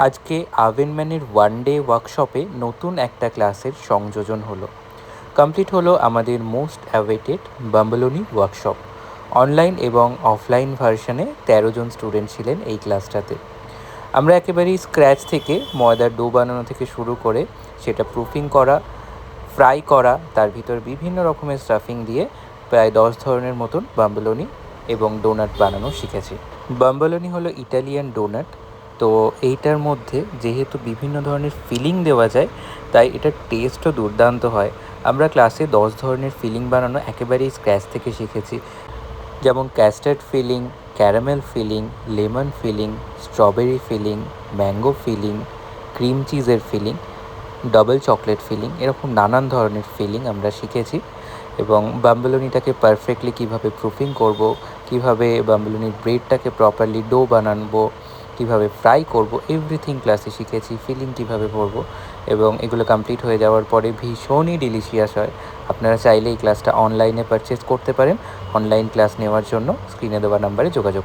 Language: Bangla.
আজকে আভেনম্যানের ওয়ান ডে ওয়ার্কশপে নতুন একটা ক্লাসের সংযোজন হলো। কমপ্লিট হলো আমাদের মোস্ট অ্যাওয়েটেড বাম্বলনি ওয়ার্কশপ। অনলাইন এবং অফলাইন ভার্সনে ১৩ জন স্টুডেন্ট ছিলেন এই ক্লাসটাতে। আমরা একেবারেই স্ক্র্যাচ থেকে ময়দার ডো বানানো থেকে শুরু করে সেটা প্রুফিং করা, ফ্রাই করা, তার ভিতর বিভিন্ন রকমের স্টাফিং দিয়ে প্রায় ১০ ধরনের মতন বাম্বলনি এবং ডোনাট বানানো শিখেছি। বাম্বলনি হলো ইটালিয়ান ডোনাট। তো এইটার মধ্যে যেহেতু বিভিন্ন ধরনের ফিলিং দেওয়া যায়, তাই এটার টেস্টও দুর্দান্ত হয়। আমরা ক্লাসে ১০ ধরনের ফিলিং বানানো একেবারেই স্ক্র্যাচ থেকে শিখেছি, যেমন custard filling, caramel filling, lemon filling, strawberry filling, mango filling, cream চিজের ফিলিং, ডাবল চকলেট ফিলিং, এরকম নানান ধরনের ফিলিং আমরা শিখেছি। এবং বাম্বলনিটাকে পারফেক্টলি কীভাবে প্রুফিং করব, কীভাবে বাম্বলনির ব্রেডটাকে প্রপারলি ডো বানাবো, কীভাবে ফ্রাই করব, এভরিথিং ক্লাসে শিখেছি। ফিলিং কীভাবে করব, এবং এগুলো কমপ্লিট হয়ে যাওয়ার পরে ভীষণই ডিলিশিয়াস হয়। আপনারা চাইলে এই ক্লাসটা অনলাইনে পারচেস করতে পারেন। অনলাইন ক্লাস নেওয়ার জন্য স্ক্রিনে দেওয়া নাম্বারে যোগাযোগ